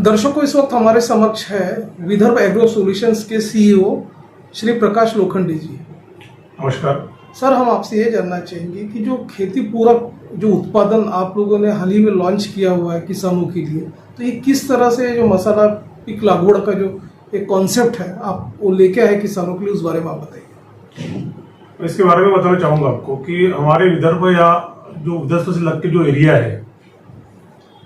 दर्शकों, इस वक्त हमारे समक्ष है विदर्भ एग्रो सॉल्यूशंस के सीईओ श्री प्रकाश लोखंडे जी। नमस्कार सर, हम आपसे ये जानना चाहेंगे कि जो खेती पूरक जो उत्पादन आप लोगों ने हाल ही में लॉन्च किया हुआ है किसानों के लिए, तो ये किस तरह से जो मसाला पिक लागवड़ का जो एक कॉन्सेप्ट है आप वो लेके आए किसानों के लिए, उस बारे में आप बताइए। इसके बारे में बताना चाहूँगा आपको कि हमारे विदर्भ या जो विदर्भ से लग के जो एरिया है,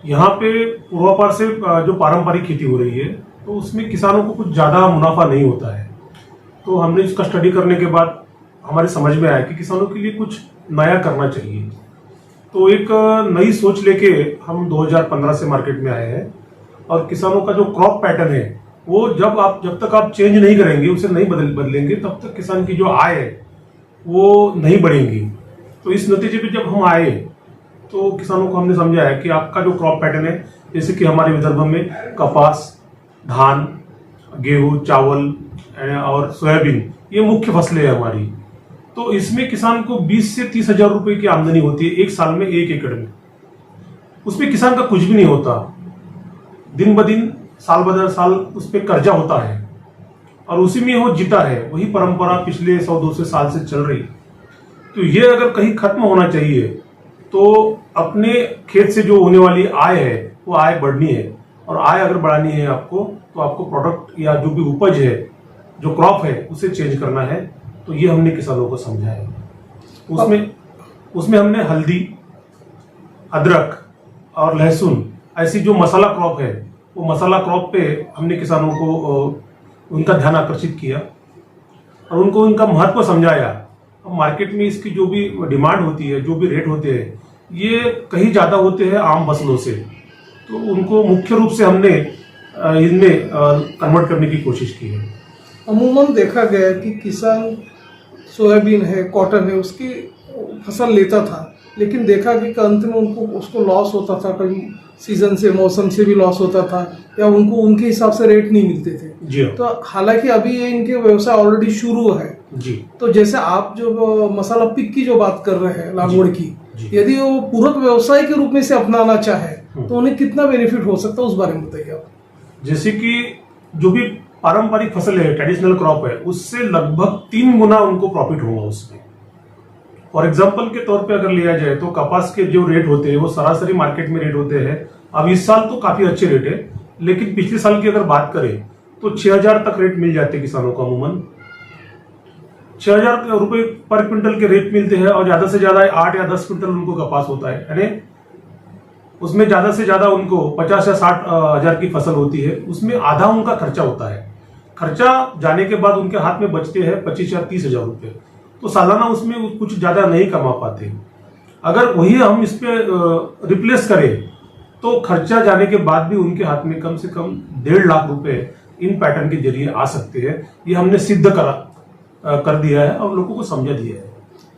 यहाँ पे पूर्वापार से जो पारंपरिक खेती हो रही है, तो उसमें किसानों को कुछ ज़्यादा मुनाफा नहीं होता है। तो हमने इसका स्टडी करने के बाद हमारे समझ में आया कि किसानों के लिए कुछ नया करना चाहिए। तो एक नई सोच लेके हम 2015 से मार्केट में आए हैं और किसानों का जो क्रॉप पैटर्न है वो जब तक आप चेंज नहीं करेंगे, उसे नहीं बदलेंगे, तब तक किसान की जो आय है वो नहीं बढ़ेंगी। तो इस नतीजे पे जब हम आए तो किसानों को हमने समझाया कि आपका जो क्रॉप पैटर्न है, जैसे कि हमारे विदर्भ में कपास, धान, गेहूं, चावल और सोयाबीन, ये मुख्य फसलें हैं हमारी। तो इसमें किसान को 20 से 30 हजार रुपए की आमदनी होती है एक साल में, 1 एकड़ में। उसमें किसान का कुछ भी नहीं होता, दिन ब दिन साल ब साल उस पर कर्जा होता है और उसी में वो जीता है। वही परंपरा पिछले 100-200 साल से चल रही। तो ये अगर कहीं खत्म होना चाहिए तो अपने खेत से जो होने वाली आय है वो आय बढ़नी है, और आय अगर बढ़ानी है आपको, तो आपको प्रोडक्ट या जो भी उपज है, जो क्रॉप है, उसे चेंज करना है। तो ये हमने किसानों को समझाया। उसमें हमने हल्दी, अदरक और लहसुन, ऐसी जो मसाला क्रॉप है, वो मसाला क्रॉप पे हमने किसानों को उनका ध्यान आकर्षित किया और उनको उनका महत्व समझाया। मार्केट में इसकी जो भी डिमांड होती है, जो भी रेट होते हैं, ये कहीं ज़्यादा होते हैं आम फसलों से। तो उनको मुख्य रूप से हमने इनमें कन्वर्ट करने की कोशिश की है। अमूमन देखा गया कि किसान सोयाबीन है, कॉटन है, उसकी फसल लेता था, लेकिन देखा कि अंत में उसको लॉस होता था। कभी सीजन से, मौसम से भी लॉस होता था, या उनको उनके हिसाब से रेट नहीं मिलते थे जी। तो हालांकि अभी ये इनके व्यवसाय ऑलरेडी शुरू है जी। तो जैसे आप जो मसाला पिक की जो बात कर रहे हैं लागवड़ की, यदि वो पूरक व्यवसाय के रूप में से अपनाना चाहे तो उन्हें कितना बेनिफिट हो सकता है, उस बारे में बताइए आप। जैसे कि जो भी पारंपरिक फसल है, ट्रेडिशनल क्रॉप है, उससे लगभग 3 गुना उनको प्रॉफिट होगा उसमें। फॉर एग्जाम्पल के तौर पे अगर लिया जाए तो कपास के जो रेट होते हैं वो सरासरी मार्केट में रेट होते हैं। अब इस साल तो काफी अच्छे रेट है, लेकिन पिछले साल की अगर बात करें तो 6000 तक रेट मिल जाते हैं किसानों को। अमूमन 6000 रुपए पर क्विंटल के रेट मिलते हैं और ज्यादा से ज्यादा 8 या 10 क्विंटल उनको कपास होता है, यानी उसमें ज्यादा से ज्यादा उनको 50 या 60 हजार की फसल होती है। उसमें आधा उनका खर्चा होता है। खर्चा जाने के बाद उनके हाथ में बचते हैं 25 या 30 हजार रुपए। तो सालाना उसमें कुछ ज्यादा नहीं कमा पाते। अगर वही हम इस पे रिप्लेस करें तो खर्चा जाने के बाद भी उनके हाथ में कम से कम 1.5 लाख रुपए इन पैटर्न के जरिए आ सकते हैं। ये हमने सिद्ध कर दिया है और लोगों को समझा दिया है।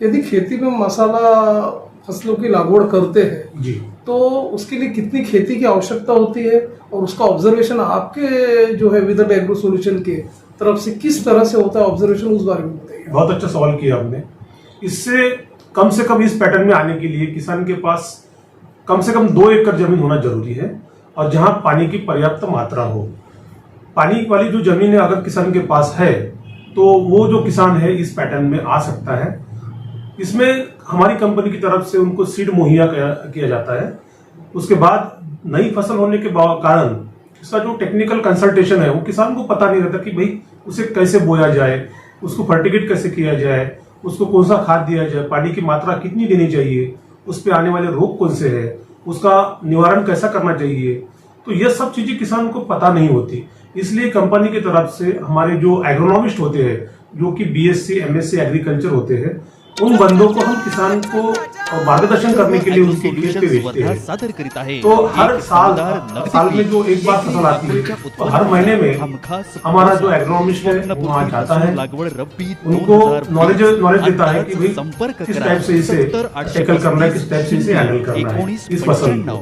यदि खेती में मसाला फसलों की लागवड़ करते हैं जी, तो उसके लिए कितनी खेती की आवश्यकता होती है, और उसका ऑब्जर्वेशन आपके जो है विदर्भ एग्रो सॉल्यूशन के तरफ से तरह से होता है ऑब्जर्वेशन, उस बारे में बताइए। बहुत अच्छा सवाल किया आपने। इससे कम इस पैटर्न में आने के लिए किसान के पास कम से कम 2 एकड़ जमीन होना जरूरी है, और जहां पानी की पर्याप्त मात्रा हो। पानी वाली जो जमीन है अगर किसान के पास है तो वो जो किसान है इस पैटर्न में आ सकता है। इसमें हमारी कंपनी की तरफ से उनको सीड मुहैया किया जाता है। उसके बाद नई फसल होने के कारण इसका जो टेक्निकल कंसल्टेशन है वो किसान को पता नहीं रहता कि भाई उसे कैसे बोया जाए, उसको फर्टिगेट कैसे किया जाए, उसको कौन सा खाद दिया जाए, पानी की मात्रा कितनी देनी चाहिए, उस पर आने वाले रोग कौन से है, उसका निवारण कैसा करना चाहिए। तो ये सब चीजें किसान को पता नहीं होती। इसलिए कंपनी की तरफ से हमारे जो एग्रोनॉमिस्ट होते हैं, जो कि बीएससी एमएससी एग्रीकल्चर होते हैं, उन बंदों को हम किसान को मार्गदर्शन करने के लिए उनके खेत पे भेजते हैं। तो हर साल में जो एक बार फसल आती है, तो हर महीने में हमारा जो एग्रोनॉमिस्ट है वहाँ जाता है, उनको नॉलेज देता है कि भाई किस टाइप से इसे टैकल करना है, किस टाइप से इसे हैंडल करना है इस फसल को।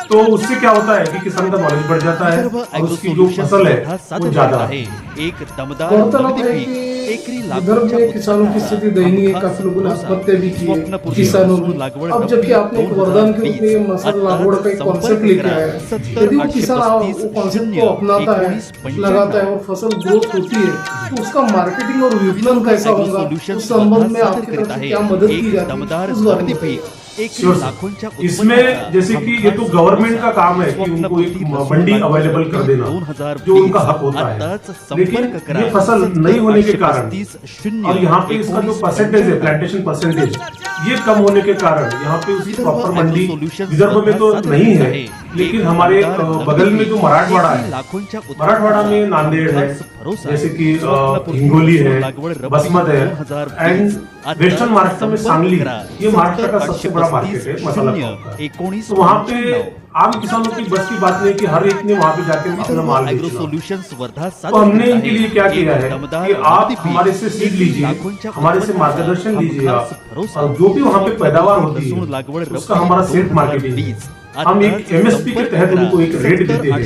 तो उससे क्या होता है कि किसान का नॉलेज बढ़ जाता है और उसकी जो फसल है वो ज्यादा है। एक दमदार गौरतलब है नगदी कि पीक, एकरी विदर्भ लाखोंच्या में किसानों की स्थिति दयनीय है, काफी लोगों ने आत्महत्या भी की है किसानों में। अब जबकि आपने एक वरदान के रूप में ये मसाला लागवड़ का एक कॉन्सेप्ट लेके आया है, यदि वो किसान वो कॉन्सेप्ट को अपनाता है, लगाता है और फसल ग्रोथ होती है, तो उसका मार्केटिंग और विपणन कैसा होगा, उस संबंध में आपकी तरफ से क्या मदद की जाती है, उस बारे में बताइए। इसमें जैसे कि ये तो गवर्नमेंट का काम है कि उनको एक मंडी अवेलेबल कर देना जो उनका हक होता है, लेकिन ये फसल नहीं होने के कारण और यहाँ पे इसका जो परसेंटेज है प्लांटेशन परसेंटेज ये कम होने के कारण यहाँ पे उसकी प्रॉपर मंडी विदर्भ में तो नहीं है। लेकिन हमारे बगल में जो मराठवाड़ा है, मराठवाड़ा में नांदेड़ है, जैसे कि हिंगोली है, बसमत है एंड वेस्टर्न महाराष्ट्र में सांगली, ये महाराष्ट्र का सबसे बड़ा मार्केट है मसाला का। तो वहाँ पे आम किसानों की बस की बात नहीं कि हर एक ने वहाँ पे जाके अपना माल बेचना। तो हमने इनके लिए क्या किया है कि आप हमारे से सीड लीजिए, हमारे से मार्गदर्शन लीजिए आप, और जो भी वहाँ पे पैदावार होती है उसका हमारा सेल्फ मार्केटिंग है। हम एक एमएसपी के तहत उनको एक रेट देते हैं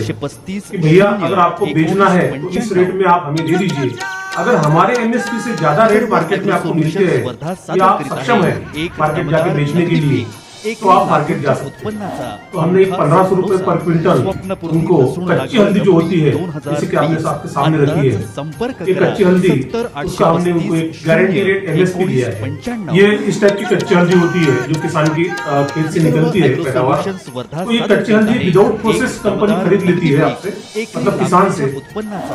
कि भैया अगर आपको बेचना है तो इस रेट में आप हमें दे दीजिए। अगर हमारे एमएसपी से ज्यादा रेट मार्केट में आपको मिलते हैं या आप सक्षम है मार्केट जाके बेचने के लिए, तो आप मार्केट जा सकते हैं। तो हमने 1500 रुपए पर क्विंटल उनको कच्ची हल्दी जो होती है, जैसे कि आपने आपके सामने रखी है ये कच्ची हल्दी, उसका हमने उनको एक गारंटी रेट एमएसपी दिया है। ये इस टाइप की कच्ची हल्दी होती है जो किसान की खेत से निकलती है पैदावार। तो ये कच्ची हल्दी विदाउट प्रोसेस कंपनी खरीद लेती है आपसे, मतलब किसान से,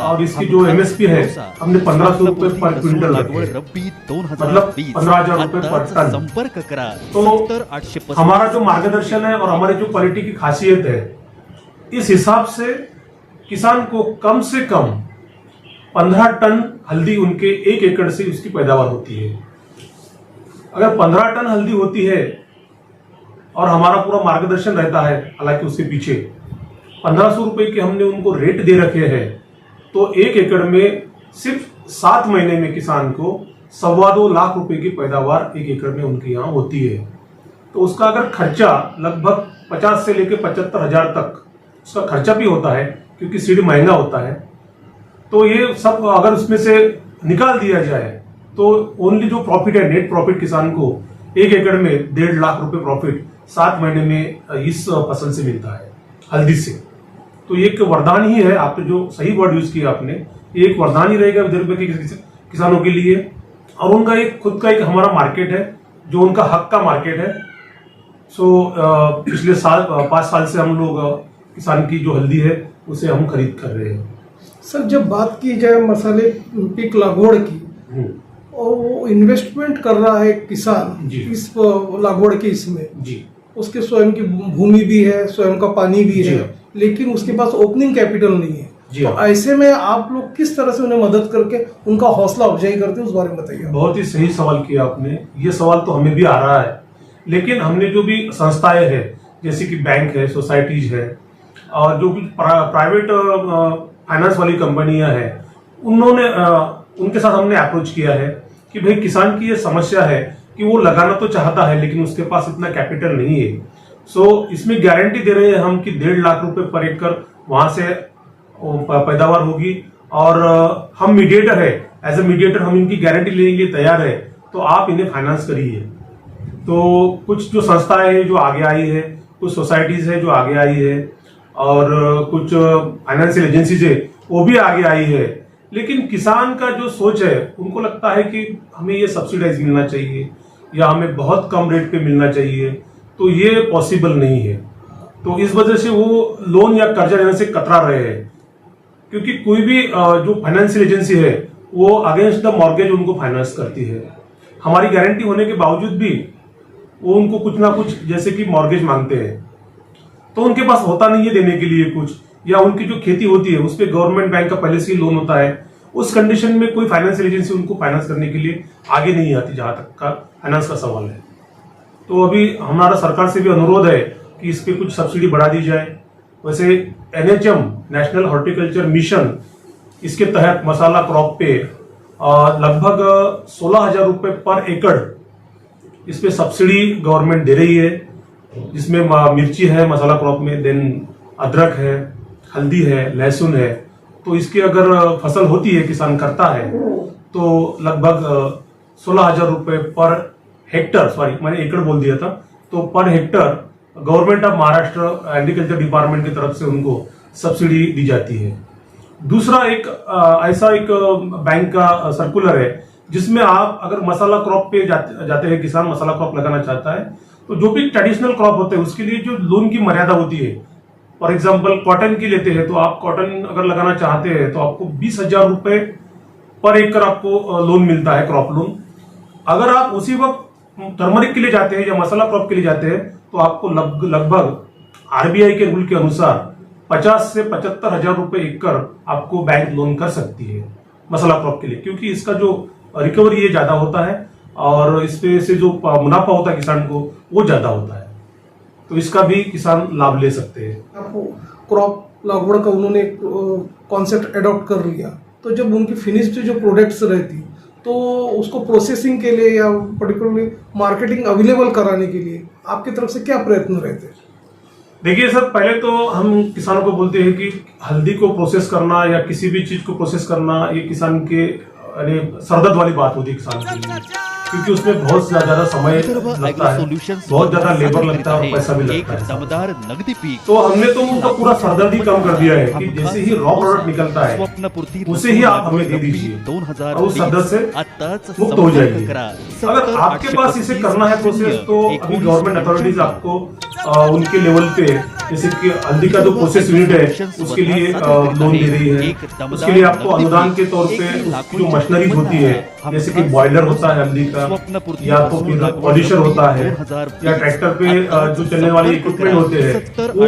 और इसकी जो एमएसपी है हमने 1500 रुपए पर क्विंटल रखी, मतलब 15,000 रुपए पर टन। तो हमारा जो मार्गदर्शन है और हमारी जो क्वालिटी की खासियत है, इस हिसाब से किसान को कम से कम 15 टन हल्दी उनके 1 एकड़ से उसकी पैदावार होती है। अगर 15 टन हल्दी होती है और हमारा पूरा मार्गदर्शन रहता है, हालांकि उसके पीछे 1500 रुपए के हमने उनको रेट दे रखे हैं, तो 1 एकड़ में सिर्फ 7 महीने में किसान को 2.25 लाख रुपए की पैदावार 1 एकड़ में उनके यहाँ होती है। तो उसका अगर खर्चा लगभग 50 से लेकर 75,000 तक उसका खर्चा भी होता है, क्योंकि सीड महंगा होता है। तो ये सब अगर उसमें से निकाल दिया जाए तो ओनली जो प्रॉफिट है, नेट प्रॉफिट किसान को 1 एकड़ में 1.5 लाख रुपए प्रॉफिट 7 महीने में इस फसल से मिलता है, हल्दी से। तो ये एक वरदान ही है, आपने जो सही वर्ड यूज किया आपने, ये एक वरदान ही रहेगा विदर्भ के किसानों के लिए। और उनका एक खुद का एक हमारा मार्केट है जो उनका हक का मार्केट है। पिछले 5 साल से हम लोग किसान की जो हल्दी है उसे हम खरीद कर रहे हैं। सर, जब बात की जाए मसाले पीक लागवड़ की, और वो इन्वेस्टमेंट कर रहा है किसान इस लागवड़ के इसमें जी, उसके स्वयं की भूमि भी है, स्वयं का पानी भी है, लेकिन उसके पास ओपनिंग कैपिटल नहीं है। तो ऐसे में आप लोग किस तरह से उन्हें मदद करके उनका हौसला अफजाई करते हैं, उस बारे में बताइए। बहुत ही सही सवाल किया आपने। ये सवाल तो हमें भी आ रहा है, लेकिन हमने जो भी संस्थाएं हैं जैसे कि बैंक है, सोसाइटीज है, और जो भी प्राइवेट फाइनेंस वाली कंपनियां हैं, उन्होंने उनके साथ हमने अप्रोच किया है कि भाई किसान की ये समस्या है कि वो लगाना तो चाहता है लेकिन उसके पास इतना कैपिटल नहीं है। सो इसमें गारंटी दे रहे हैं हम कि 1.5 लाख रुपए पर एकड़ वहां से पैदावार होगी, और हम मीडिएटर है, एज ए मीडिएटर हम इनकी गारंटी लेने के लिए तैयार है, तो आप इन्हें फाइनेंस करिए। तो कुछ जो संस्थाएं हैं जो आगे आई है, कुछ सोसाइटीज है जो आगे आई है, और कुछ फाइनेंशियल एजेंसीज है वो भी आगे आई है। लेकिन किसान का जो सोच है, उनको लगता है कि हमें ये सब्सिडाइज मिलना चाहिए या हमें बहुत कम रेट पे मिलना चाहिए, तो ये पॉसिबल नहीं है। तो इस वजह से वो लोन या कर्जा लेने से कतरा रहे हैं, क्योंकि कोई भी जो फाइनेंशियल एजेंसी है वो अगेंस्ट द मॉर्गेज उनको फाइनेंस करती है। हमारी गारंटी होने के बावजूद भी वो उनको कुछ ना कुछ जैसे कि मॉर्गेज मांगते हैं, तो उनके पास होता नहीं है देने के लिए कुछ, या उनकी जो खेती होती है उस पर गवर्नमेंट बैंक का पहले से ही लोन होता है। उस कंडीशन में कोई फाइनेंशियल एजेंसी उनको फाइनेंस करने के लिए आगे नहीं आती, जहां तक का फाइनेंस का सवाल है। तो अभी हमारा सरकार से भी अनुरोध है कि इस पे कुछ सब्सिडी बढ़ा दी जाए। वैसे NHM नेशनल हॉर्टिकल्चर मिशन, इसके तहत मसाला क्रॉप पे लगभग 16,000 रुपए पर एकड़ इस पे सब्सिडी गवर्नमेंट दे रही है, जिसमें मिर्ची है मसाला क्रॉप में, देन अदरक है, हल्दी है, लहसुन है। तो इसकी अगर फसल होती है, किसान करता है, तो लगभग 16,000 रुपए पर हेक्टर, सॉरी मैंने एकड़ बोल दिया था, तो per hectare government of Maharashtra agriculture department की तरफ से उनको सब्सिडी दी जाती है। दूसरा एक ऐसा एक बैंक का सर्कुलर है जिसमें आप अगर मसाला क्रॉप पे जाते हैं, किसान मसाला क्रॉप लगाना चाहता है, तो जो भी ट्रेडिशनल क्रॉप होते हैं उसके लिए जो लोन की मर्यादा होती है, फॉर एग्जाम्पल कॉटन की लेते हैं, तो आप कॉटन अगर लगाना चाहते हैं तो आपको 20,000 रुपए पर एकड़ आपको लोन मिलता है, क्रॉप लोन। अगर आप उसी वक्त टर्मरिक के लिए जाते हैं या मसाला क्रॉप के लिए जाते हैं तो आपको लगभग आरबीआई के रूल के अनुसार 50 से 75,000 रुपए एकड़ आपको बैंक लोन कर सकती है मसाला क्रॉप के लिए, क्योंकि इसका जो रिकवरी है ज्यादा होता है और इसपे से जो मुनाफा होता है किसान को वो ज्यादा होता है, तो इसका भी किसान लाभ ले सकते हैं। आपको क्रॉप लागवड का उन्होंने कॉन्सेप्ट अडॉप्ट कर लिया, तो जब उनकी फिनिश्ड जो प्रोडक्ट्स रहती तो उसको प्रोसेसिंग के लिए या पर्टिकुलरली मार्केटिंग अवेलेबल कराने के लिए आपकी तरफ से क्या प्रयत्न रहते हैं? देखिए सर, पहले तो हम किसानों को बोलते हैं कि हल्दी को प्रोसेस करना या किसी भी चीज को प्रोसेस करना ये किसान के सरदर्द वाली बात होती है किसान के लिए, क्योंकि उसमें बहुत ज्यादा समय लगता है, बहुत ज्यादा लेबर लगता है और पैसा भी लगता है। तो हमने तो उनका पूरा सरदर्द ही कम कर दिया है कि जैसे ही रॉ प्रोडक्ट निकलता है उसे ही आप हमें दे दीजिए और उस सरदर्द से मुक्त हो जाएगी। अगर आपके पास इसे करना है प्रोसेस, तो अभी गवर्नमेंट अथॉरिटीज आपको उनके लेवल पे, जैसे कि हल्दी का जो प्रोसेस यूनिट है उसके लिए लोन दे रही है, उसके लिए आपको अनुदान के तौर पे उसकी जो मशीनरी होती है, जैसे कि बॉयलर होता है हल्दी का, या तो फिर पॉलिशर होता है, या ट्रैक्टर पे जो चलने वाले इक्विपमेंट होते हैं, वो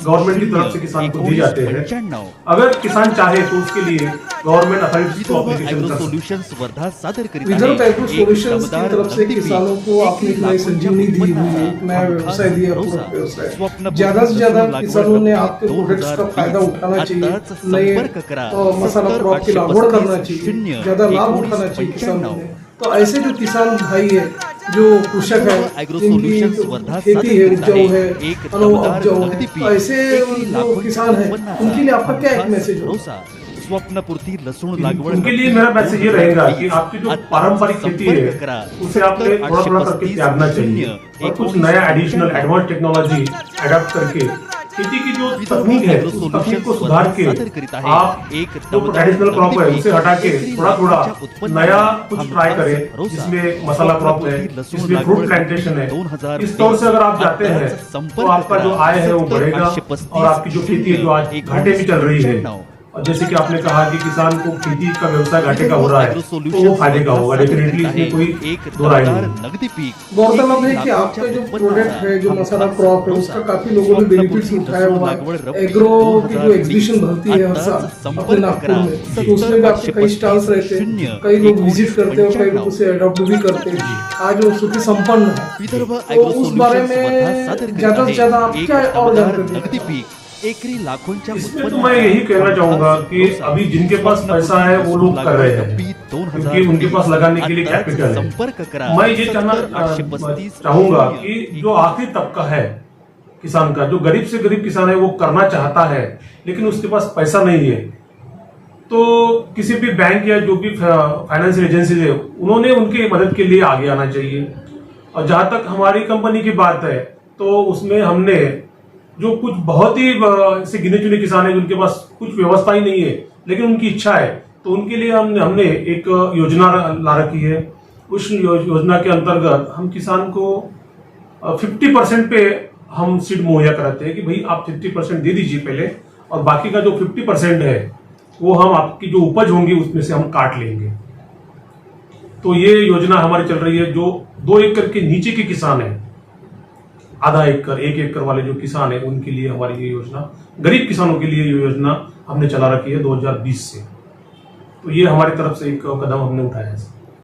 गवर्नमेंट की तरफ से किसान को दिए जाते हैं। अगर किसान चाहे तो उसके लिए गवर्नमेंट अथॉरिटीज को एप्लीकेशन कर सकते हैं। विदर्भ एग्रो सॉल्यूशंस की तरफ से किसानों को आपने एक नई संजीवनी दी हुई है, एक नया व्यवसाय दिया, पूरा व्यवसाय। ज्यादा से ज्यादा किसानों ने आपके प्रोडक्ट्स का फायदा उठाना चाहिए, नए मसाला क्रॉप की लागवड करना चाहिए, ज्यादा लाभ उठाना चाहिए किसानों ने। तो ऐसे जो किसान भाई है, जो कृषक है, जिनकी खेती है उपजाऊ है, उपजाऊ है, तो ऐसे जो किसान है उनके लिए आपका क्या एक मैसेज होगा? स्वप्नपूर्ती लसूण लागवड उनके लिए मेरा मैसेज ये रहेगा कि आपकी जो पारंपरिक खेती है उसे आपने थोड़ा थोड़ा करके त्यागना चाहिए और कुछ नया एडिशनल एडवांस टेक्नोलॉजी अडॉप्ट करके खेती की जो तकनीक है उस तकनीक को सुधार के आप जो ट्रेडिशनल क्रॉप है उसे हटा के थोड़ा थोड़ा नया कुछ ट्राई करें, जिसमें मसाला क्रॉप है, जिसमें फ्रूट प्लांटेशन है। इस तौर से अगर आप जाते हैं तो आपका जो आय है वो बढ़ेगा और आपकी जो खेती है जो आज घाटे में चल रही है, और जैसे कि आपने कहा कि किसान को खेती का व्यवसाय घाटे का हो रहा है तो वो फायदे का होगा, डेफिनेटली इसमें कोई दो राय नहीं। गौरतलब है कि आपका जो प्रोडक्ट है, जो मसाला क्रॉप है, उसका काफी लोगों ने बेनिफिट्स उठाया हुआ है। एग्रो की जो एग्जीबिशन भरती है हर साल अपने नागपुर में, तो उसमें भी आपके कई स्टॉल्स रहते हैं, कई लोग विजिट करते हैं और कई लोग उसे अडॉप्ट भी करते हैं। आज वो सुखी संपन्न है, तो उस बारे में ज्यादा से ज्यादा आप क्या और जानकारी? इसमें तो मैं यही कहना चाहूंगा कि अभी जिनके पास पैसा है वो लोग कर रहे हैं, क्योंकि उनके पास लगाने के लिए कैपिटल है। मैं ये चाहूंगा कि जो आखिरी तबका है किसान का, जो गरीब से गरीब किसान है, वो करना चाहता है लेकिन उसके पास पैसा नहीं है, तो किसी भी बैंक या जो भी फाइनेंशियल एजेंसी है उन्होंने उनकी मदद के लिए आगे आना चाहिए। और जहां तक हमारी कंपनी की बात है तो उसमें हमने जो कुछ बहुत ही ऐसे गिने चुने किसान हैं जिनके पास कुछ व्यवस्था ही नहीं है लेकिन उनकी इच्छा है, तो उनके लिए हमने एक योजना ला रखी है। उस योजना के अंतर्गत हम किसान को 50% पे हम सीड मुहैया कराते हैं कि भाई आप 50% दे दीजिए पहले, और बाकी का जो 50% है वो हम आपकी जो उपज होंगी उसमें से हम काट लेंगे। तो ये योजना हमारी चल रही है। जो 2 एकड़ के नीचे के किसान है, आधा एकड़ 1 एकड़ वाले जो किसान है उनके लिए हमारी ये योजना, गरीब किसानों के लिए ये योजना हमने चला रखी है 2020 से। तो ये हमारी तरफ से एक कदम हमने उठाया है।